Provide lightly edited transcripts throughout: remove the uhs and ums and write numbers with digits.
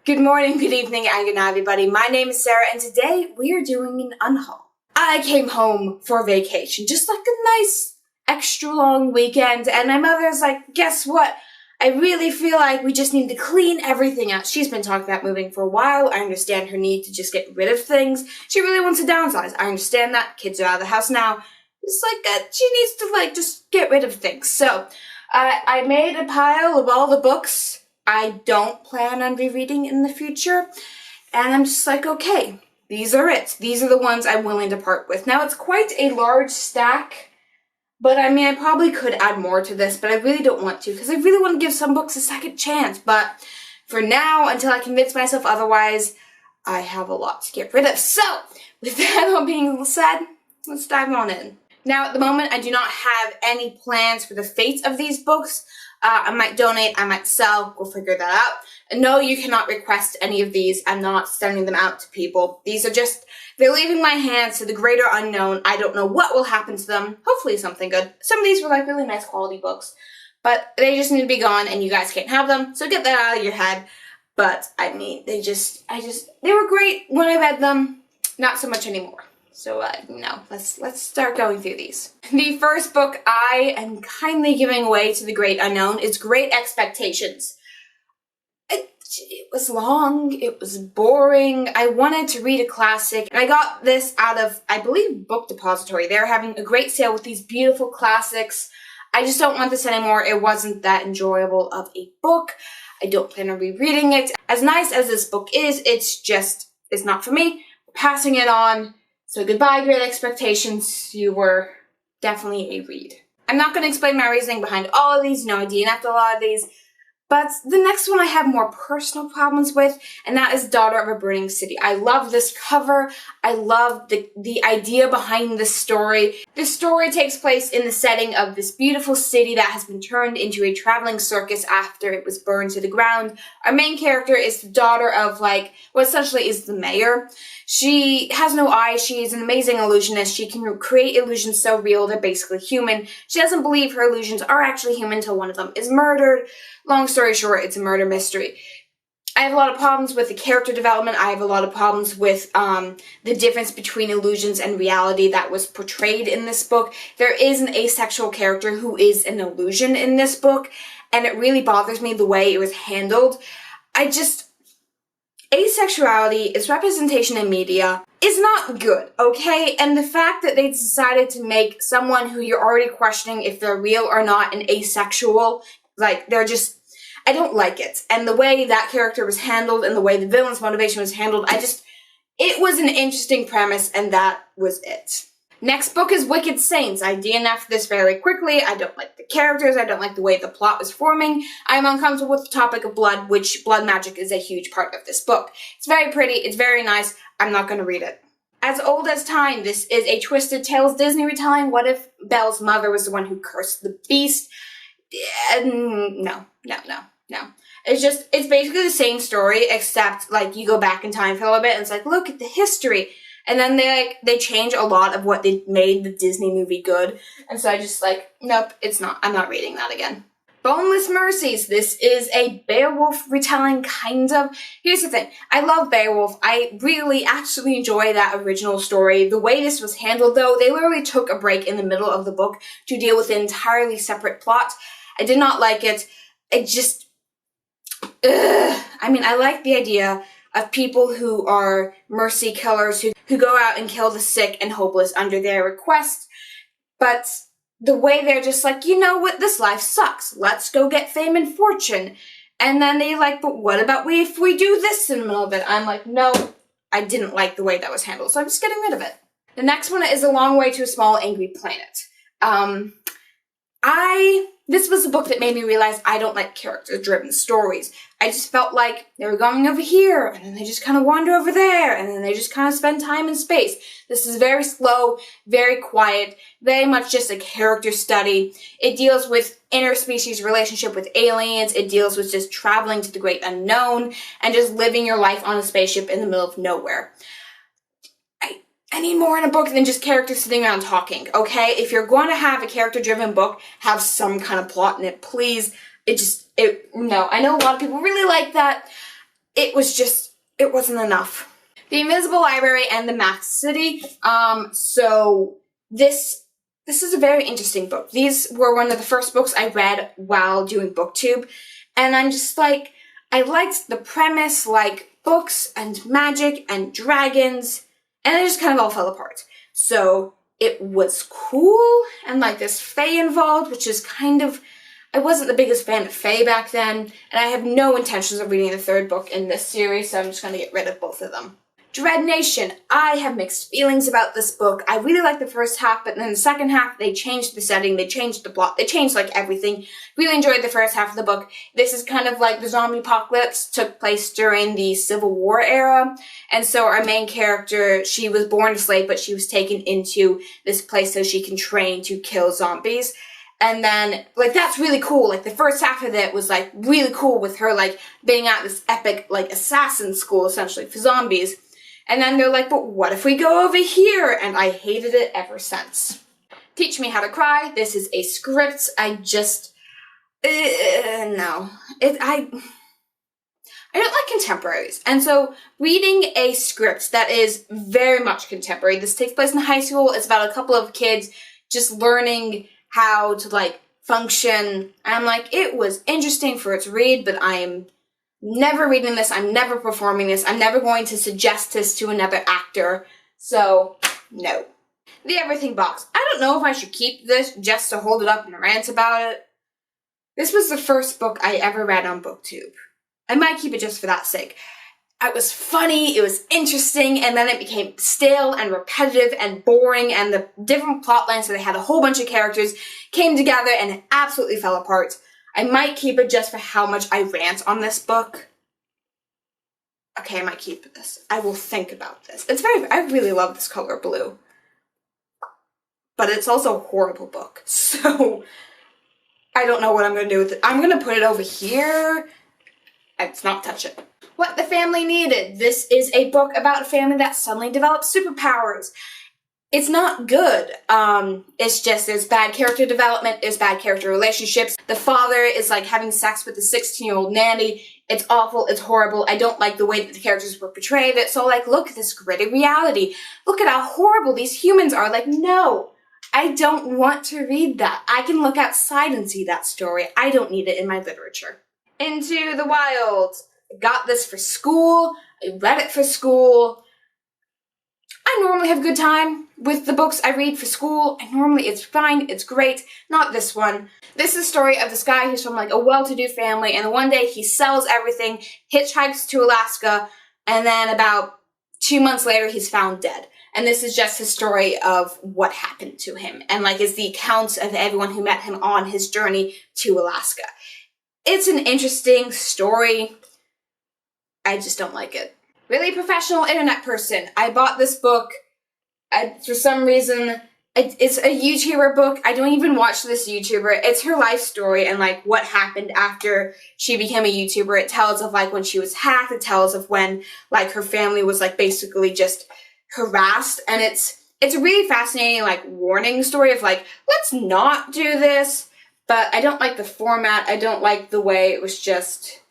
Good morning, good evening, and good night, everybody. My name is Sarah, and today we are doing an unhaul. I came home for vacation, just like a nice extra long weekend, and my mother's like, guess what? I really feel like we just need to clean everything out. She's been talking about moving for a while. I understand her need to just get rid of things. She really wants to downsize. I understand that. Kids are out of the house now. It's like, she needs to just get rid of things. So, I made a pile of all the books I don't plan on rereading in the future, and I'm just like, okay, these are it. These are the ones I'm willing to part with. Now, it's quite a large stack, but I mean, I probably could add more to this, but I really don't want to, because I really want to give some books a second chance, but for now, until I convince myself otherwise, I have a lot to get rid of. So, with that all being said, let's dive on in. Now, at the moment, I do not have any plans for the fate of these books. I might donate, I might sell, we'll figure that out. And no, you cannot request any of these. I'm not sending them out to people. These are just, they're leaving my hands to the greater unknown. I don't know what will happen to them. Hopefully something good. Some of these were like really nice quality books, but they just need to be gone and you guys can't have them. So get that out of your head. But I mean, they were great when I read them. Not so much anymore. So, no, let's start going through these. The first book I am kindly giving away to the great unknown is Great Expectations. It was long, it was boring, I wanted to read a classic, and I got this out of, I believe, Book Depository. They're having a great sale with these beautiful classics. I just don't want this anymore. It wasn't that enjoyable of a book. I don't plan on rereading it. As nice as this book is, it's not for me. We're passing it on. So goodbye, Great Expectations. You were definitely a read. I'm not going to explain my reasoning behind all of these. No, I DNF'd a lot of these. But the next one I have more personal problems with, and that is Daughter of a Burning City. I love this cover. I love the idea behind this story. This story takes place in the setting of this beautiful city that has been turned into a traveling circus after it was burned to the ground. Our main character is the daughter of, what essentially is the mayor. She has no eyes. She is an amazing illusionist. She can create illusions so real they're basically human. She doesn't believe her illusions are actually human until one of them is murdered. Long story short, it's a murder mystery. I have a lot of problems with the character development. I have a lot of problems with the difference between illusions and reality that was portrayed in this book. There is an asexual character who is an illusion in this book, and it really bothers me the way it was handled. Asexuality, its representation in media, is not good, okay? And the fact that they decided to make someone who you're already questioning if they're real or not an asexual, I don't like it. And the way that character was handled and the way the villain's motivation was handled, it was an interesting premise, and that was it. Next book is Wicked Saints. I DNF'd this very quickly. I don't like the characters. I don't like the way the plot was forming. I'm uncomfortable with the topic of blood, which blood magic is a huge part of this book. It's very pretty. It's very nice. I'm not going to read it. As Old as Time. This is a Twisted Tales Disney retelling. What if Belle's mother was the one who cursed the beast? No. It's basically the same story, except, you go back in time for a little bit, and it's like, look at the history. And then they change a lot of what they made the Disney movie good. And so nope, it's not. I'm not reading that again. Boneless Mercies. This is a Beowulf retelling, kind of. Here's the thing. I love Beowulf. I really actually enjoy that original story. The way this was handled, though, they literally took a break in the middle of the book to deal with an entirely separate plot. I did not like it. I like the idea of people who are mercy killers who go out and kill the sick and hopeless under their request, but the way they're just like, you know what, this life sucks, let's go get fame and fortune, and then they but what about if we do this in the middle of it? I'm like, no, I didn't like the way that was handled, so I'm just getting rid of it. The next one is A Long Way to a Small Angry Planet. This was a book that made me realize I don't like character-driven stories. I just felt like they were going over here, and then they just kind of wander over there, and then they just kind of spend time in space. This is very slow, very quiet, very much just a character study. It deals with interspecies relationship with aliens. It deals with just traveling to the great unknown and just living your life on a spaceship in the middle of nowhere. I need more in a book than just characters sitting around talking, okay? If you're going to have a character-driven book, have some kind of plot in it, please. No. I know a lot of people really like that. it wasn't enough. The Invisible Library and the Max City. So this is a very interesting book. These were one of the first books I read while doing BookTube, and I'm just like, I liked the premise, like books and magic and dragons, and it just kind of all fell apart. So it was cool, and like there's Fae involved, which is kind of, I wasn't the biggest fan of Fae back then, and I have no intentions of reading the third book in this series, so I'm just going to get rid of both of them. Dread Nation. I have mixed feelings about this book. I really liked the first half, but then the second half, they changed the setting, they changed the plot, they changed like everything. Really enjoyed the first half of the book. This is kind of like the zombie apocalypse took place during the Civil War era, and so our main character, she was born a slave, but she was taken into this place so she can train to kill zombies. And then, like, that's really cool. Like, the first half of it was, like, really cool with her, like, being at this epic, like, assassin school, essentially, for zombies. And then they're like, but what if we go over here? And I hated it ever since. Teach Me How to Cry. This is a script. I just, no. I don't like contemporaries. And so reading a script that is very much contemporary, this takes place in high school. It's about a couple of kids just learning how to, like, function. And I'm like, it was interesting for its read, but I'm never reading this, I'm never performing this, I'm never going to suggest this to another actor, so no. The Everything Box. I don't know if I should keep this just to hold it up and rant about it. This was the first book I ever read on BookTube. I might keep it just for that sake. It was funny, it was interesting, and then it became stale and repetitive and boring, and the different plot lines, so they had a whole bunch of characters, came together, and it absolutely fell apart. I might keep it just for how much I rant on this book. Okay, I might keep this. I will think about this. I really love this color blue. But it's also a horrible book, so I don't know what I'm going to do with it. I'm going to put it over here. Let's not touch it. What the Family Needed. This is a book about a family that suddenly develops superpowers. It's not good. It's just there's bad character development, there's bad character relationships. The father is like having sex with a 16-year-old nanny. It's awful, it's horrible. I don't like the way that the characters were portrayed. It's so like, look at this gritty reality. Look at how horrible these humans are. Like, no, I don't want to read that. I can look outside and see that story. I don't need it in my literature. Into the Wild. I got this for school. I read it for school. I normally have a good time with the books I read for school. It's fine, it's great. Not this one. This is the story of this guy who's from like a well-to-do family, and one day he sells everything, hitchhikes to Alaska, and then about 2 months later he's found dead. And this is just his story of what happened to him, and like is the accounts of everyone who met him on his journey to Alaska. It's an interesting story. I just don't like it. Really Professional Internet Person. I bought this book. For some reason, it's a YouTuber book. I don't even watch this YouTuber. It's her life story and like what happened after she became a YouTuber. It tells of like when she was hacked. It tells of when like her family was like basically just harassed. And it's a really fascinating like warning story of like, let's not do this. But I don't like the format. I don't like the way it was just...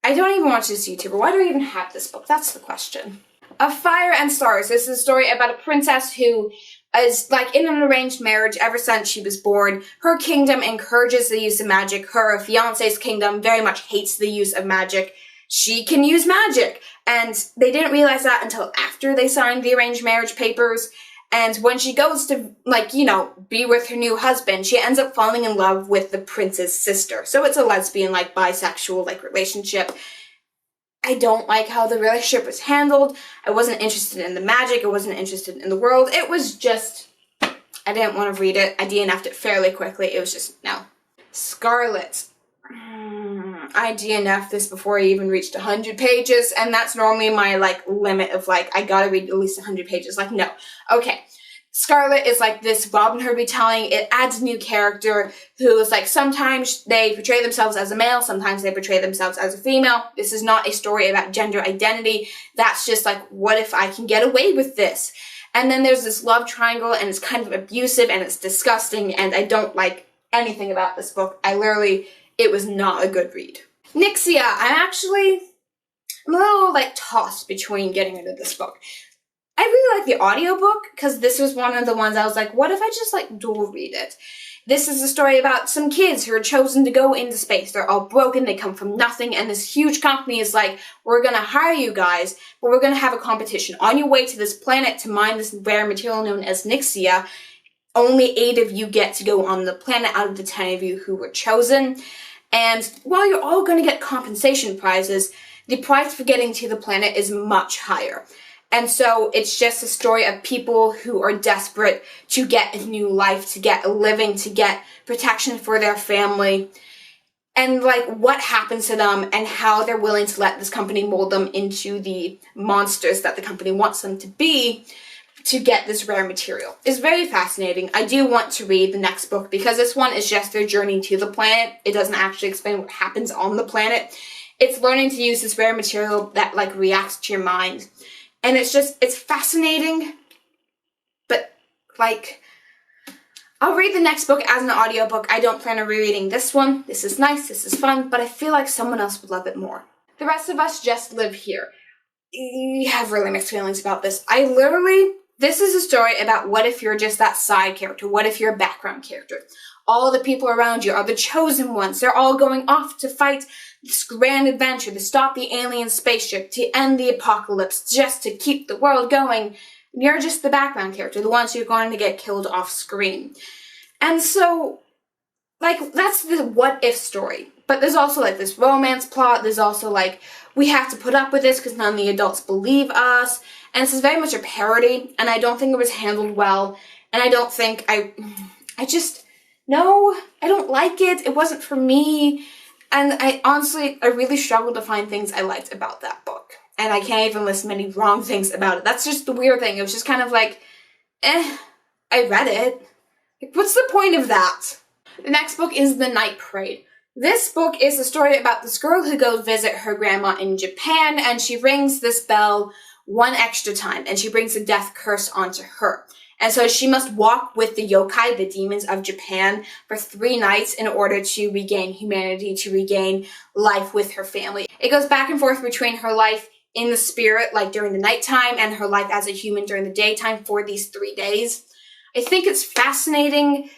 I don't even watch this YouTuber. Why do I even have this book? That's the question. Of Fire and Stars. This is a story about a princess who is like in an arranged marriage ever since she was born. Her kingdom encourages the use of magic. Her fiance's kingdom very much hates the use of magic. She can use magic. And they didn't realize that until after they signed the arranged marriage papers. And when she goes to, like, you know, be with her new husband, she ends up falling in love with the prince's sister. So it's a lesbian, like, bisexual, like, relationship. I don't like how the relationship was handled. I wasn't interested in the magic. I wasn't interested in the world. It was just, I didn't want to read it. I DNF'd it fairly quickly. It was just, no. Scarlet. I DNF'd this before I even reached 100 pages, and that's normally my, like, limit of, like, I gotta read at least 100 pages. Like, no. Okay. Scarlet is, like, this Robin Hood retelling. It adds a new character who is, like, sometimes they portray themselves as a male, sometimes they portray themselves as a female. This is not a story about gender identity. That's just, like, what if I can get away with this? And then there's this love triangle, and it's kind of abusive, and it's disgusting, and I don't like anything about this book. It was not a good read. Nixia. I'm a little, like, tossed between getting into this book. I really like the audiobook, because this was one of the ones I was like, what if I just, like, dual read it? This is a story about some kids who are chosen to go into space. They're all broken, they come from nothing, and this huge company is like, we're gonna hire you guys, but we're gonna have a competition. On your way to this planet to mine this rare material known as Nixia, only 8 of you get to go on the planet out of the 10 of you who were chosen. And while you're all gonna get compensation prizes, the price for getting to the planet is much higher. And so it's just a story of people who are desperate to get a new life, to get a living, to get protection for their family. And like what happens to them and how they're willing to let this company mold them into the monsters that the company wants them to be to get this rare material is very fascinating. I do want to read the next book because this one is just their journey to the planet. It doesn't actually explain what happens on the planet. It's learning to use this rare material that like reacts to your mind. And it's fascinating, but, like, I'll read the next book as an audiobook. I don't plan on rereading this one. This is nice, this is fun, but I feel like someone else would love it more. The Rest of Us Just Live Here. I have really mixed feelings about this. This is a story about what if you're just that side character? What if you're a background character? All the people around you are the chosen ones. They're all going off to fight this grand adventure, to stop the alien spaceship, to end the apocalypse, just to keep the world going. You're just the background character, the ones who are going to get killed off screen. And so, like, that's the what-if story. But there's also, like, this romance plot. There's also, like, we have to put up with this because none of the adults believe us. And this is very much a parody, and I don't think it was handled well. And I don't think no, I don't like it. It wasn't for me. And I really struggled to find things I liked about that book. And I can't even list many wrong things about it. That's just the weird thing. It was just kind of like, I read it. Like, what's the point of that? The next book is The Night Parade. This book is a story about this girl who goes visit her grandma in Japan, and she rings this bell one extra time, and she brings a death curse onto her. And so she must walk with the yokai, the demons of Japan, for 3 nights in order to regain humanity, to regain life with her family. It goes back and forth between her life in the spirit, like during the nighttime, and her life as a human during the daytime for these 3 days. I think it's fascinating,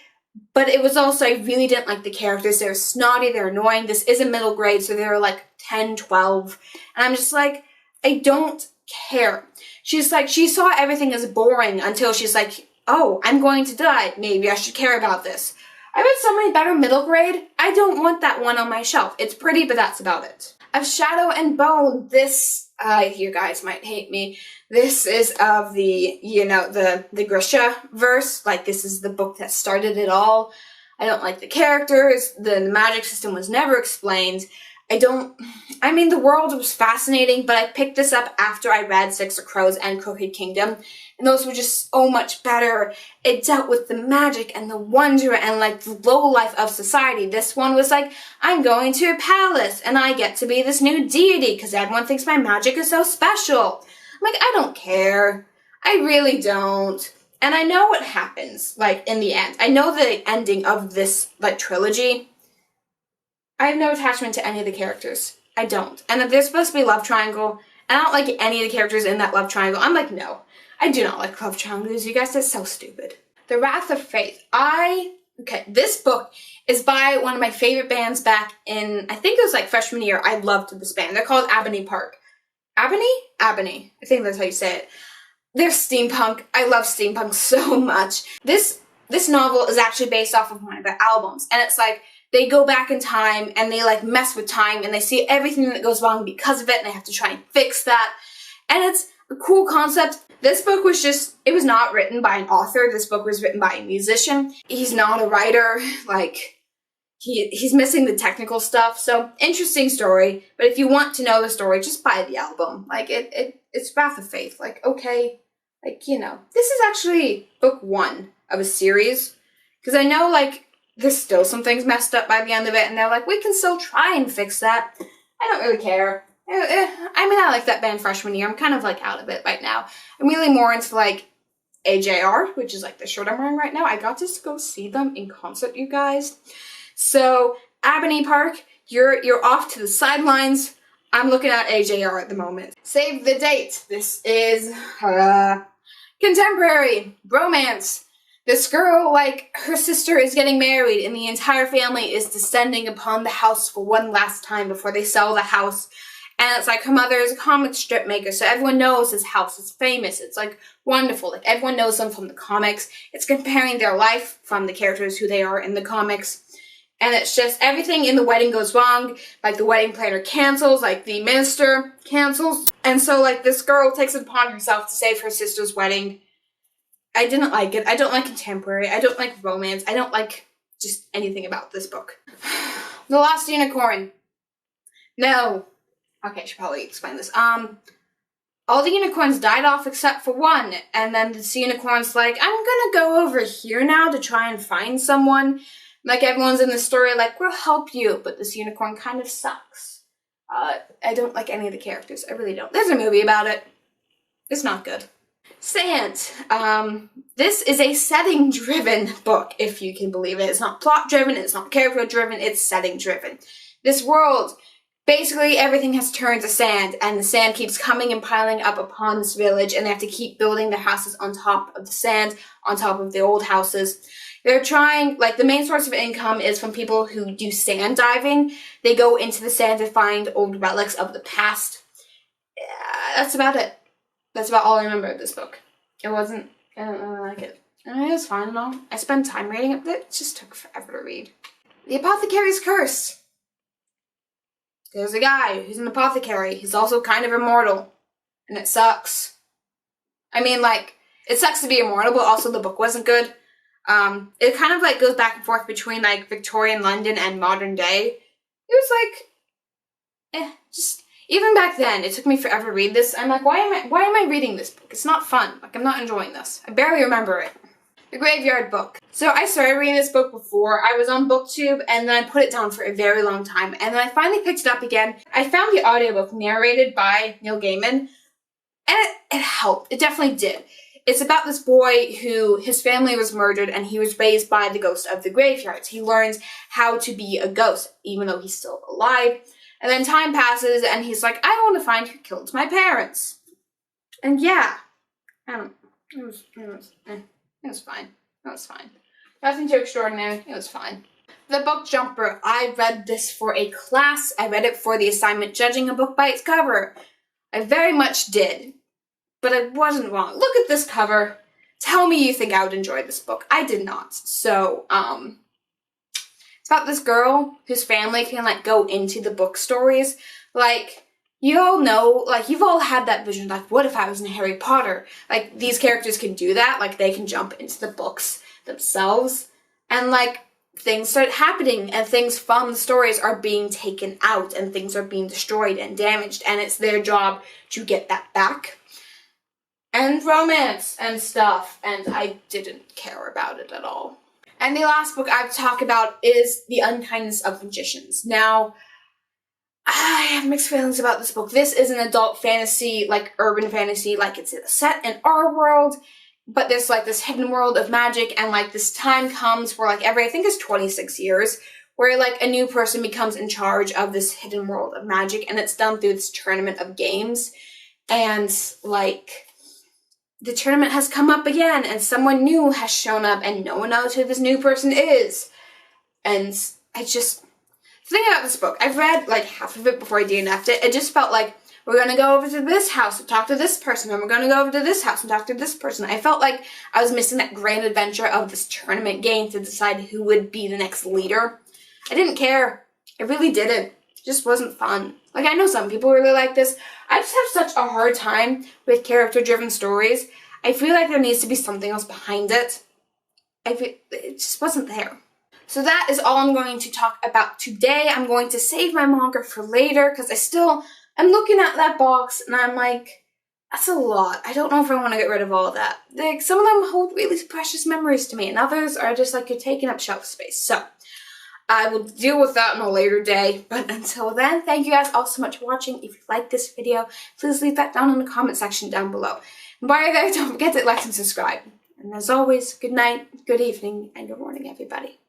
but it was also, I really didn't like the characters. They're snotty, they're annoying. This is a middle grade, so they're like 10, 12. And I'm just like, I don't care. She's like, she saw everything as boring until she's like, oh, I'm going to die. Maybe I should care about this. I read so many better middle grade. I don't want that one on my shelf. It's pretty, but that's about it. Of Shadow and Bone, this, you guys might hate me. This is of the, the Grisha verse. Like, this is the book that started it all. I don't like the characters. The magic system was never explained. The world was fascinating, but I picked this up after I read Six of Crows and Crooked Kingdom, and those were just so much better. It dealt with the magic and the wonder and, like, the low life of society. This one was like, I'm going to a palace, and I get to be this new deity because everyone thinks my magic is so special. I'm like, I don't care. I really don't. And I know what happens, like, in the end. I know the ending of this, like, trilogy. I have no attachment to any of the characters. I don't. And if there's supposed to be a love triangle, and I don't like any of the characters in that love triangle, I'm like, no. I do not like love triangles, you guys. That's so stupid. The Wrath of Faith. This book is by one of my favorite bands back in, I think it was like freshman year. I loved this band. They're called Ebony Park. Ebony? Ebony. I think that's how you say it. They're steampunk. I love steampunk so much. This novel is actually based off of one of their albums, and it's like, they go back in time and they like mess with time and they see everything that goes wrong because of it and they have to try and fix that. And it's a cool concept. This book was it was not written by an author. This book was written by a musician. He's not a writer. Like, he's missing the technical stuff. So, interesting story. But if you want to know the story, just buy the album. Like, it's Wrath of Faith. Like, okay. Like, this is actually book 1 of a series. Because I know, like, there's still some things messed up by the end of it, and they're like, we can still try and fix that. I don't really care. I like that band freshman year. I'm kind of, like, out of it right now. I'm really more into, like, AJR, which is, like, the shirt I'm wearing right now. I got to go see them in concert, you guys. So, Ebony Park, you're off to the sidelines I'm looking at AJR at the moment. Save the date. This is contemporary romance. This girl, like, her sister is getting married and the entire family is descending upon the house for one last time before they sell the house. And it's like her mother is a comic strip maker, so everyone knows this house is famous. It's like wonderful. Like everyone knows them from the comics. It's comparing their life from the characters who they are in the comics. And it's just everything in the wedding goes wrong. Like the wedding planner cancels, like the minister cancels. And so like this girl takes it upon herself to save her sister's wedding. I didn't like it. I don't like contemporary. I don't like romance. I don't like just anything about this book. The Lost Unicorn. No. Okay, I should probably explain this. All the unicorns died off except for one, and then this unicorn's like, I'm gonna go over here now to try and find someone. Like, everyone's in the story like, we'll help you, but this unicorn kind of sucks. I don't like any of the characters. I really don't. There's a movie about it. It's not good. Sand. This is a setting-driven book, if you can believe it. It's not plot-driven, it's not character-driven, it's setting-driven. This world, basically everything has turned to sand, and the sand keeps coming and piling up upon this village, and they have to keep building their houses on top of the sand, on top of the old houses. They're trying, like, the main source of income is from people who do sand diving. They go into the sand to find old relics of the past. That's about it. That's about all I remember of this book. I don't really like it. I mean, it was fine and all. I spent time reading it, but it just took forever to read. The Apothecary's Curse. There's a guy who's an apothecary. He's also kind of immortal. And it sucks. I mean, like, it sucks to be immortal, but also the book wasn't good. It kind of, like, goes back and forth between, like, Victorian London and modern day. It was, like, just, even back then, it took me forever to read this. I'm like, why am I reading this book? It's not fun. Like, I'm not enjoying this. I barely remember it. The Graveyard Book. So I started reading this book before. I was on BookTube, and then I put it down for a very long time, and then I finally picked it up again. I found the audiobook narrated by Neil Gaiman, and it helped. It definitely did. It's about this boy who, his family was murdered, and he was raised by the ghost of the graveyards. He learns how to be a ghost, even though he's still alive. And then time passes, and he's like, I want to find who killed my parents. And yeah, it was fine. It was fine. Nothing too extraordinary. It was fine. The Book Jumper. I read this for a class. I read it for the assignment judging a book by its cover. I very much did. But I wasn't wrong. Look at this cover. Tell me you think I would enjoy this book. I did not. So, it's about this girl whose family can, like, go into the book stories. Like, you all know, like, you've all had that vision, like, what if I was in Harry Potter? Like, these characters can do that. Like, they can jump into the books themselves. And, like, things start happening, and things from the stories are being taken out, and things are being destroyed and damaged, and it's their job to get that back. And romance and stuff, and I didn't care about it at all. And the last book I would talk about is The Unkindness of Magicians. Now, I have mixed feelings about this book. This is an adult fantasy, like urban fantasy, like it's set in our world, but there's like this hidden world of magic, and like this time comes where like I think it's 26 years, where like a new person becomes in charge of this hidden world of magic, and it's done through this tournament of games, and like the tournament has come up again, and someone new has shown up, and no one knows who this new person is. And the thing about this book, I've read like half of it before I DNF'd it. It just felt like, we're gonna go over to this house and talk to this person, and we're gonna go over to this house and talk to this person. I felt like I was missing that grand adventure of this tournament game to decide who would be the next leader. I didn't care. I really didn't. It just wasn't fun. Like, I know some people really like this. I just have such a hard time with character-driven stories. I feel like there needs to be something else behind it. It just wasn't there. So that is all I'm going to talk about today. I'm going to save my manga for later, because I'm looking at that box, and I'm like, that's a lot. I don't know if I want to get rid of all of that. Like, some of them hold really precious memories to me, and others are just like, you're taking up shelf space. So I will deal with that on a later day. But until then, thank you guys all so much for watching. If you liked this video, please leave that down in the comment section down below. And while you're there, don't forget to like and subscribe. And as always, good night, good evening, and good morning, everybody.